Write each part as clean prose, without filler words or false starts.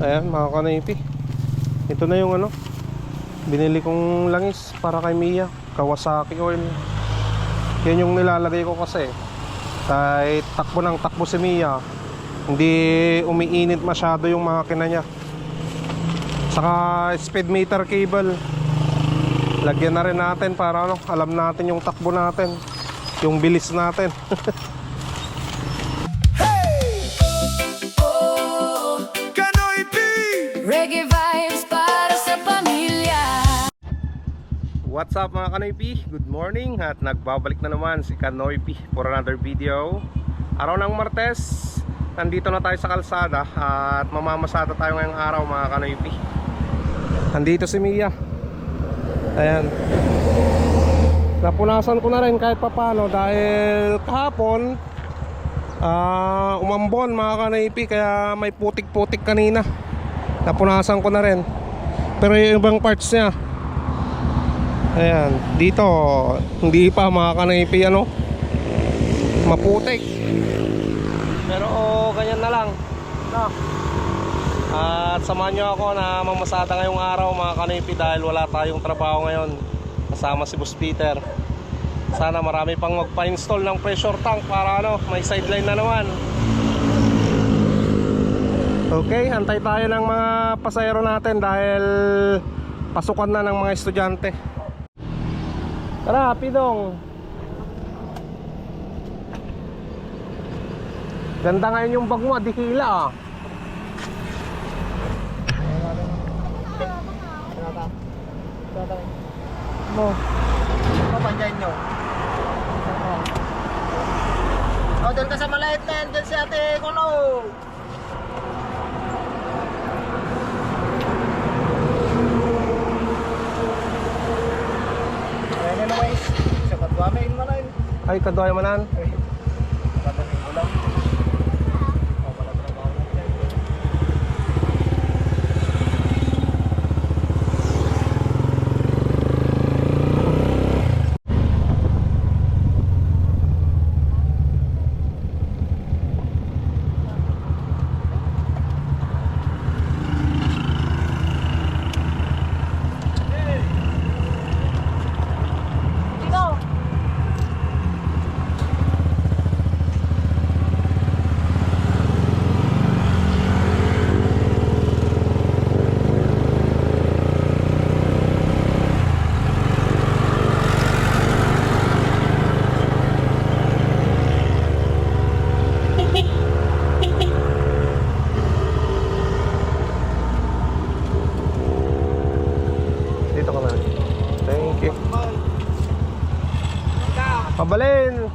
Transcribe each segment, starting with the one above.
Ayan mga kanaypi, ito na yung binili kong langis para kay Mia, Kawasaki oil. Yan yung nilalagay ko kasi kahit takbo ng takbo si Mia, hindi umiinit masyado yung makina niya. Saka speed meter cable, lagyan na rin natin para alam natin yung takbo natin, yung bilis natin. Reggae vibes para sa pamilya. What's up mga Kanoypi? Good morning at nagbabalik na naman si Kanoypi for another video. Araw ng Martes, nandito na tayo sa kalsada at mamamasada tayo ngayong araw mga Kanoypi. Nandito si Mia. Ayan, napunasan ko na rin kahit papano dahil kahapon umambon mga Kanoypi, kaya may putik-putik kanina. Napunasan ko na rin, pero yung ibang parts niya, ayan, dito hindi pa mga Kanoypi maputik. Pero ganyan na lang no? At samahan nyo ako na mamasada ngayong araw mga Kanoypi dahil wala tayong trabaho ngayon, kasama si Boss Peter. Sana marami pang magpa-install ng pressure tank para may sideline na naman. Okay, antay tayo ng mga pasahero natin dahil pasukan na ng mga estudyante. Tara, Pidong. Ganda ngayon yung bag mo, dihila mo. Papanjayin nyo. O, doon ka sa maliit na yan. Diyan si Ate Kuno. Ayan yun guys. Sa kadwamin mo na yun. Ay, kadway manan. Kadwamin mo lang. O, pala trabaho na dyan. Dito ka na. Thank you. Pabalin.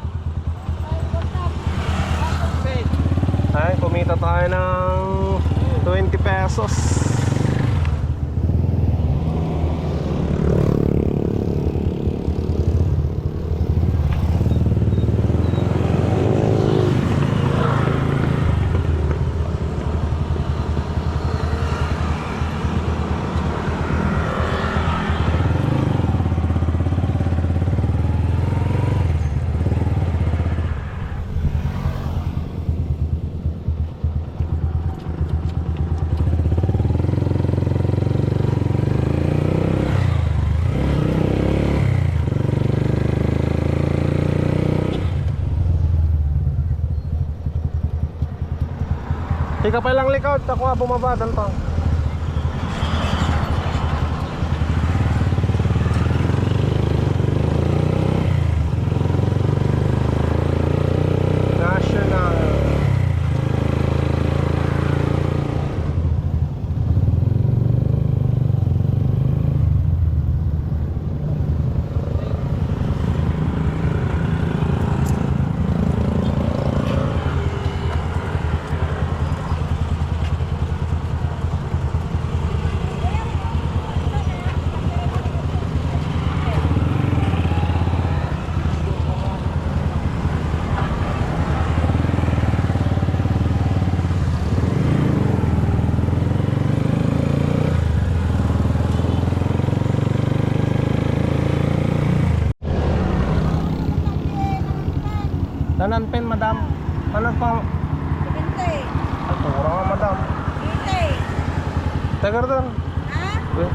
Ay, kumita tayo ng 20 pesos. Ika pa lang likod, ako nga bumaba doon pa. National. Tanan pen, madam. Ano pa? 20. Ang tura nga, madam. 80. Tagar doon. Ha?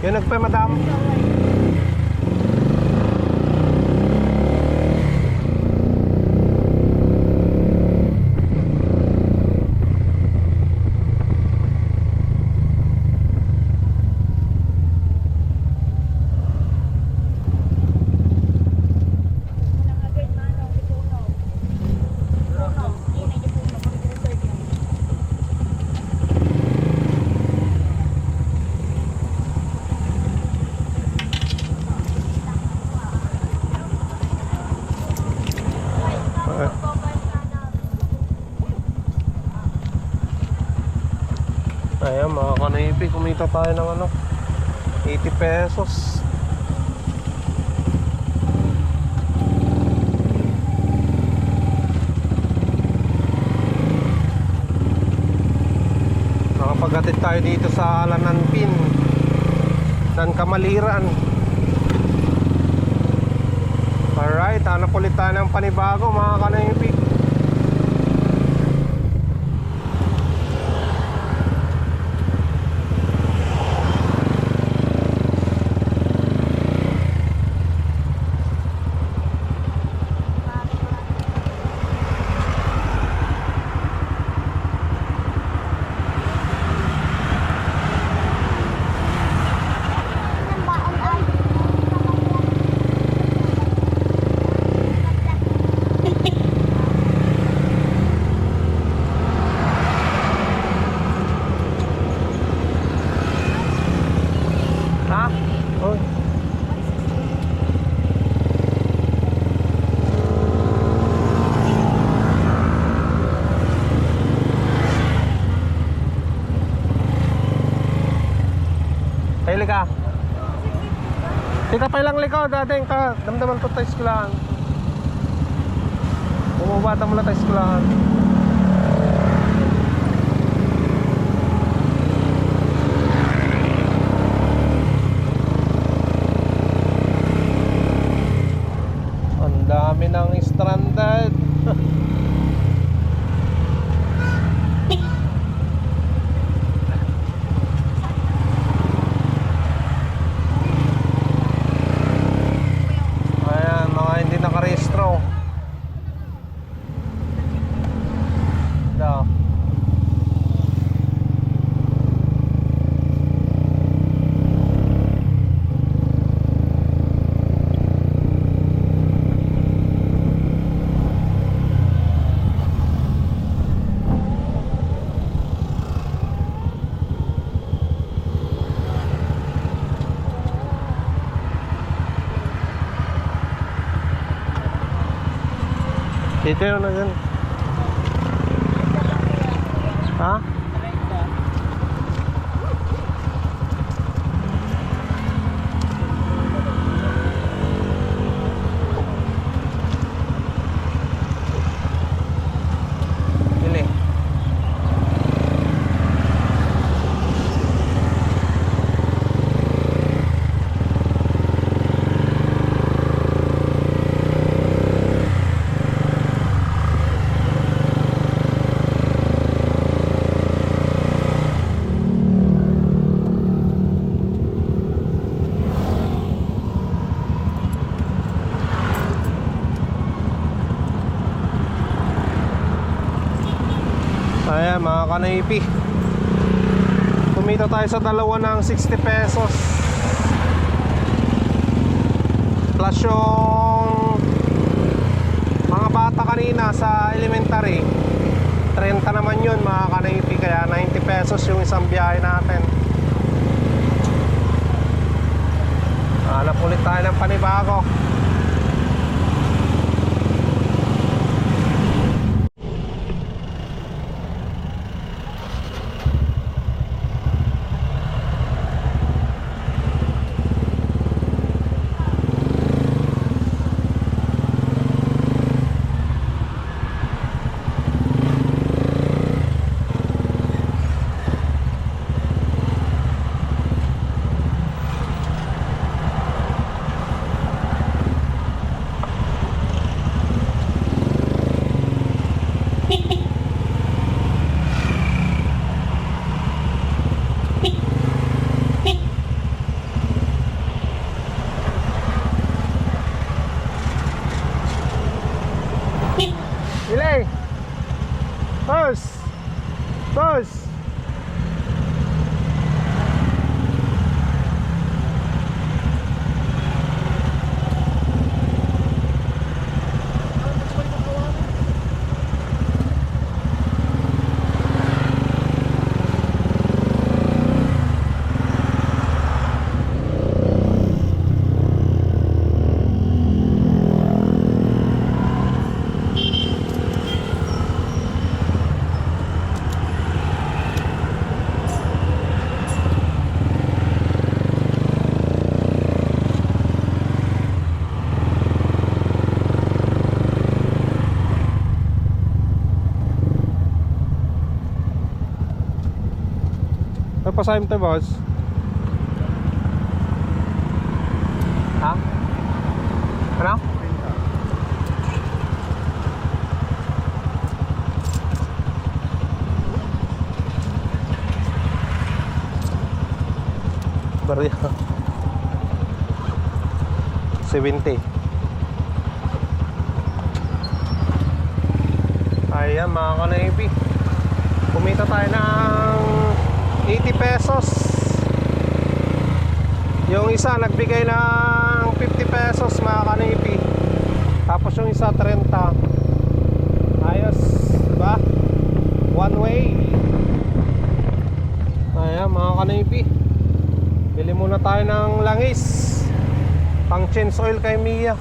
Yan nagpe, madam. Ayan mga kanipi, kumita tayo ng ano, 80 pesos. Nakapaghatid tayo dito sa Lananpin, Dan Kamaliran. Alright, hanap ulit tayo ng panibago mga kanipi. Ha? Oh. Pili ka. Tika pa ilang likod, dating ka. Damdaman ko tayo skulahan. Bumabata mo lang tayo skulahan. Ang dami ng stranded. Ayan, mga hindi nakarehistro. Da. Dito yun na yun. Ha? Pili. Ayan mga kanaypi, kumita tayo sa dalawa ng 60 pesos plus yung mga bata kanina sa elementary 30 naman yun mga kanaypi, kaya 90 pesos yung isang biyahe natin. Hanap ulit tayo ng panibago. Delay. Boss. Boss. Pasahin tayo, boss. Ha? Ano? Barya 70. Ayan mga ka-navy, kumita tayo ng 80 pesos. Yung isa nagbigay ng 50 pesos mga ka-navy. Tapos yung isa 30. Ayos, diba? One way. Ayan mga ka-navy, bili muna tayo ng langis pang change oil kay Mia.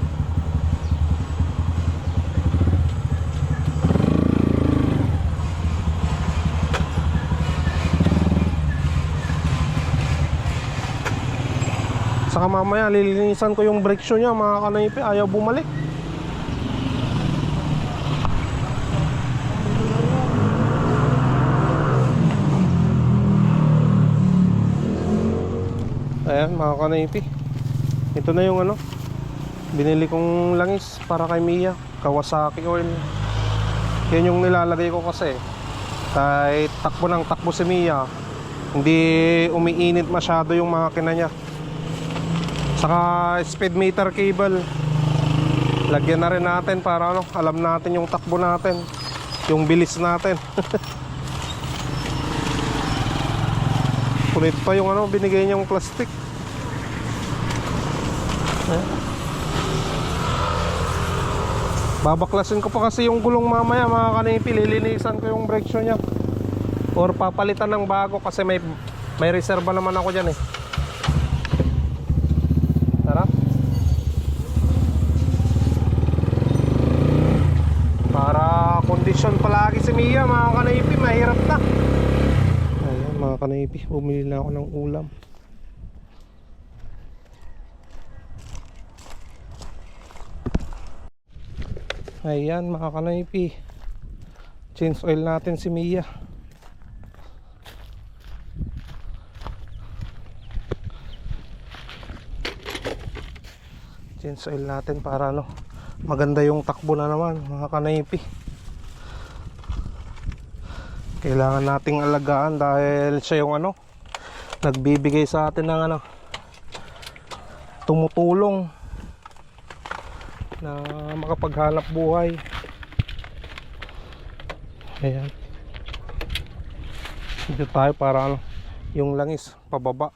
Saka mamaya lilinisan ko yung brake shoe niya mga ka-navy, ayaw bumalik. Ayan mga ka-navy, ito na yung ano, binili kong langis para kay Mia, Kawasaki oil. Yan yung nilalagay ko kasi kahit takbo ng takbo si Mia, hindi umiinit masyado yung makina niya. Saka speed meter cable, lagyan na rin natin para ano, alam natin yung takbo natin, yung bilis natin. Kulit pa yung ano, binigay niyang plastic. Babaklasin ko pa kasi yung gulong mamaya mga ka-navy, lilinisan ko yung brake shoe niya or papalitan ng bago kasi may reserva naman ako dyan eh. Tara, para kondisyon palagi si Mia mga ka-navy, mahirap na. Ayan mga ka-navy, bumili na ako ng ulam. Ayan mga ka-navy, change oil natin si Mia. Change oil natin para ano, maganda yung takbo na naman mga ka-navy. Kailangan nating alagaan dahil siya yung ano, nagbibigay sa atin ng ano, tumutulong na makapaghanap buhay. Ayan, dito tayo para ano, yung langis pababa.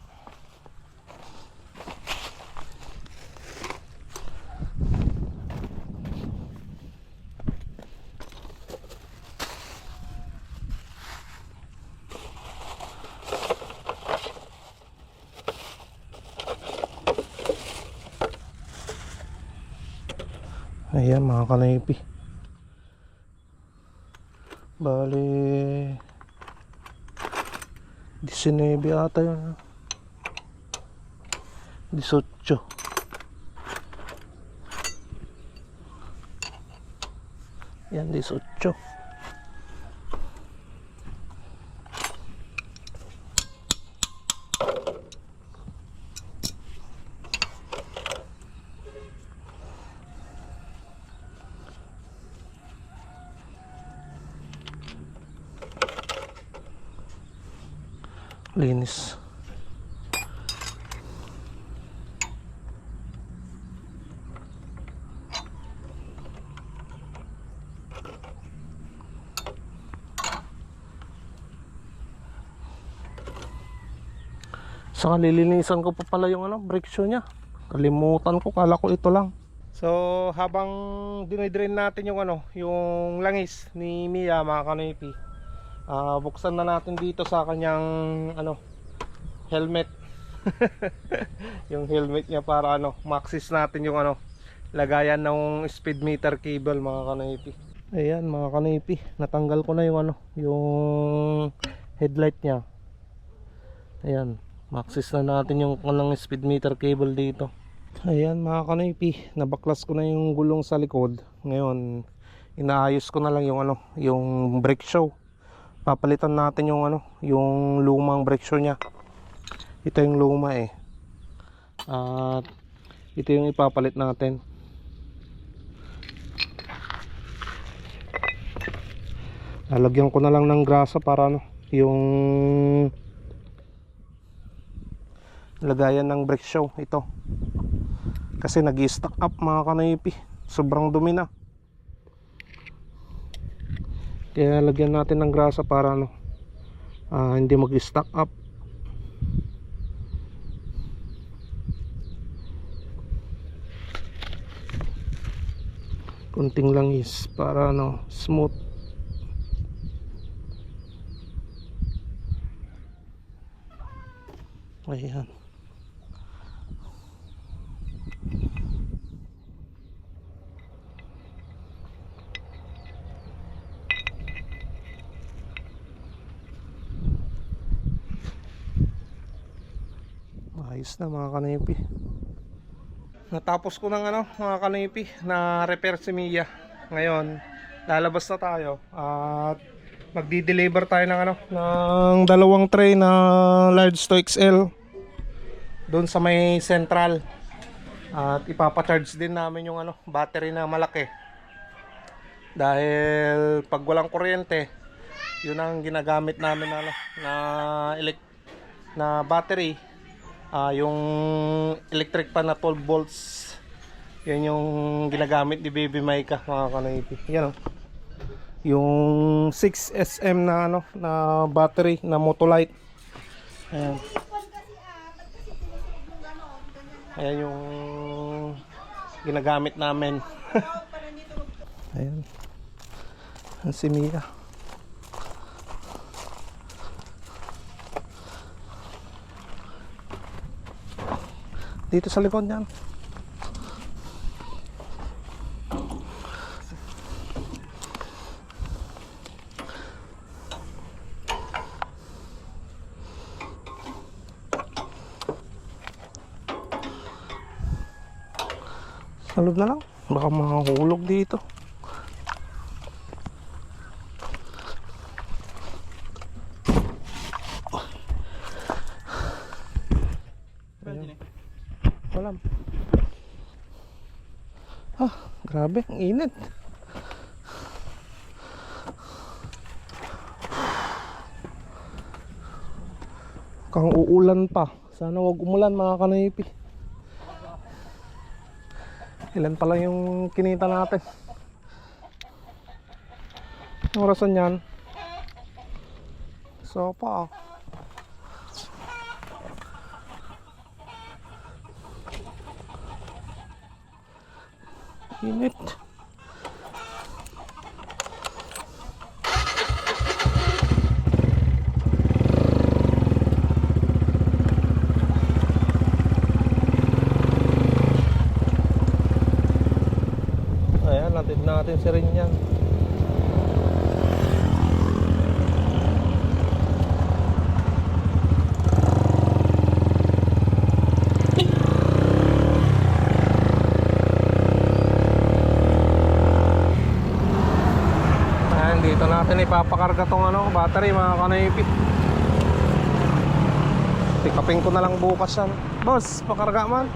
Ayan mga ka-navy, bali 19 ata yun, 18. Yan 18. Linis. Saka lilinisan ko pa pala yung brake shoe niya. Kalimutan ko, kala ko ito lang. So habang dinidrain natin yung yung langis ni Mia, mga kanoypi, buksan na natin dito sa kanyang helmet. Yung helmet niya para ma-access natin yung lagayan ng speed meter cable, mga kanoypi. Ayan mga kanoypi, natanggal ko na yung yung headlight niya. Ayan, ma-access na natin yung speed meter cable dito. Ayan mga kanoypi, nabaklas ko na yung gulong sa likod. Ngayon inaayos ko na lang yung yung brake shoe. Papalitan natin yung yung lumang brake shoe niya. Ito yung luma at ito yung ipapalit natin. Lalagyan ko na lang ng grasa para yung lagayan ng brake shoe ito. Kasi nag-i-stack up mga kanoypi, sobrang dumi na. Kaya lagyan natin ng grasa para hindi mag-stack up. Kunting langis para smooth. Ayan. Ayos na mga kanipi. Natapos ko ng mga kanipi na repair si Mia. Ngayon lalabas na tayo at magdi-deliver tayo ng ng dalawang tray na large to XL doon sa may central. At ipapa-charge din namin yung battery na malaki. Dahil pag walang kuryente, yun ang ginagamit namin na battery. Yung electric pan na 12 volts, yan yung ginagamit ni Baby Maika, mga kanoypi. Yan yung 6SM na na battery na Motolite. Ayan. Ayan yung ginagamit namin. Ayan. Ang si Mia. Dito sa likod niyan. Sa loob na lang. Baka makahulog dito. Wala. Grabe, ang init. Kang uulan pa. Sana wag umulan mga kanipi. Ilan pa lang yung kinita natin. Ang orasan yan. So pa. Init. Ayan, natin si rin yan. Dito natin ipapakarga tong battery mga kanipi. Pikapin ko na lang bukas yan. Boss, pakarga man.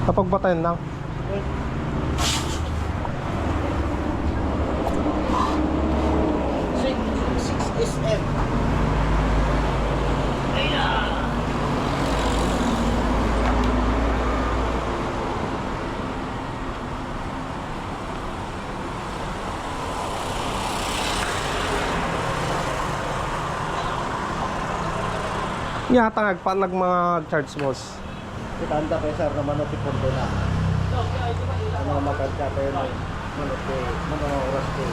Kapag batayin lang. Yata nagpanag mga charge boss. Kitanda kay sir na manot si Pondo na. Ano maganda kayo na manot kay mga oras ko.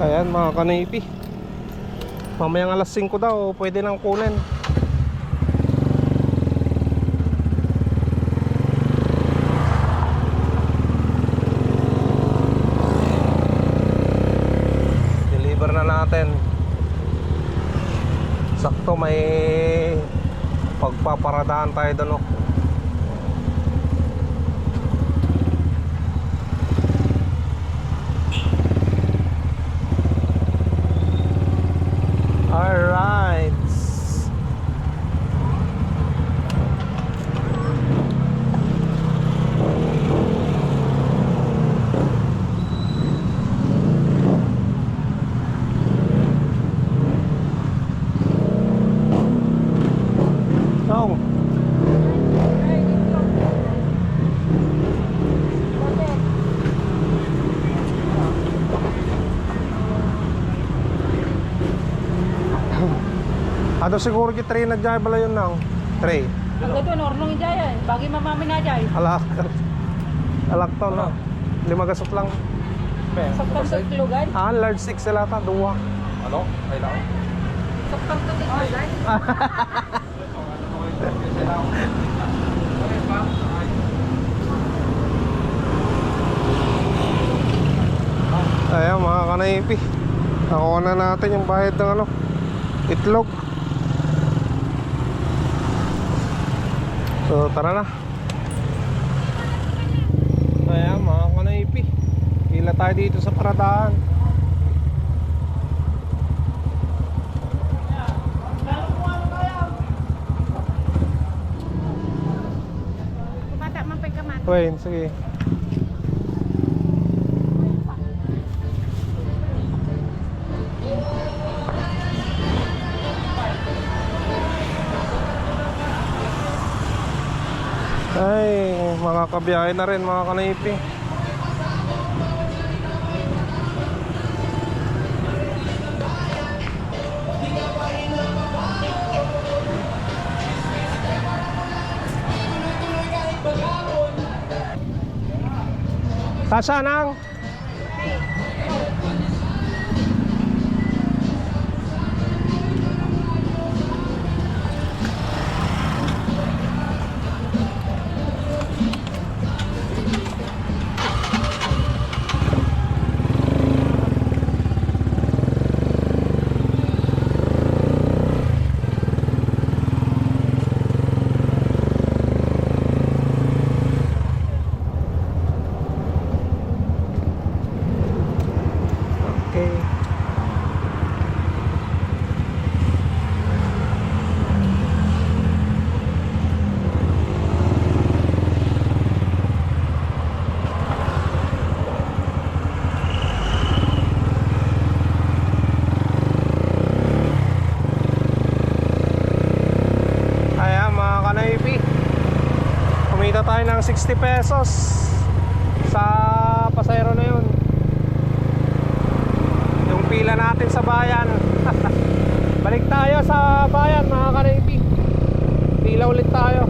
Ayan mga kanipi. Mamayang alas 5 daw, pwede nang kunin. Deliver na natin. Sakto may pagpaparadaan tayo doon. Oh. Alright. Oh. Ato siguro ki tray na jay bala yun nang tray. Ang ito, nornong ijaya. Bagi mamami na jay. Alak. Alak to na. 5 gasot lang. Saktan sa itlogay. Ah, large 6 sila ta, duwa. Ano? Ay lang. Saktan sa itlogay. Ayan mga kanaipi. Nakuha na natin yung bayad ng ano, itlog. So tara na. Ayan mga kanaipi. Pila tayo dito sa paradaan. Kumata man pa kamat. Wait, sige. Ay, mga kabiyahe na rin mga kanaipi. Sasa nang? Okay. Ayan mga kanaipi. Kumita tayo ng 60 pesos sa pasayro na yun. Yung pila natin sa bayan. Balik tayo sa bayan mga kanaipi. Pila ulit tayo.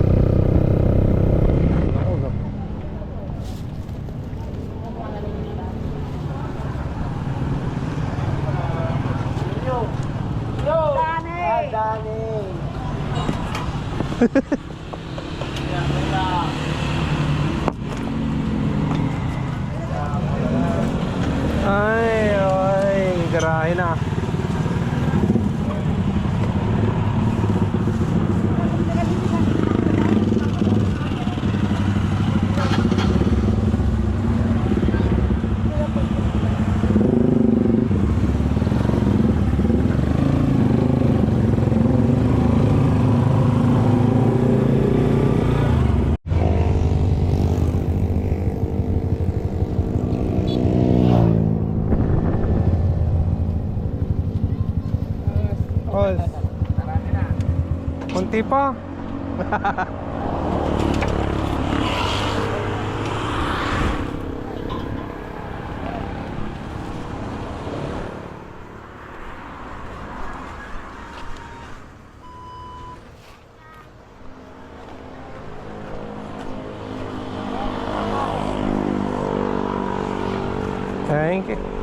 Ay, ay, garahe na. Oh, kunti pa. Thank you.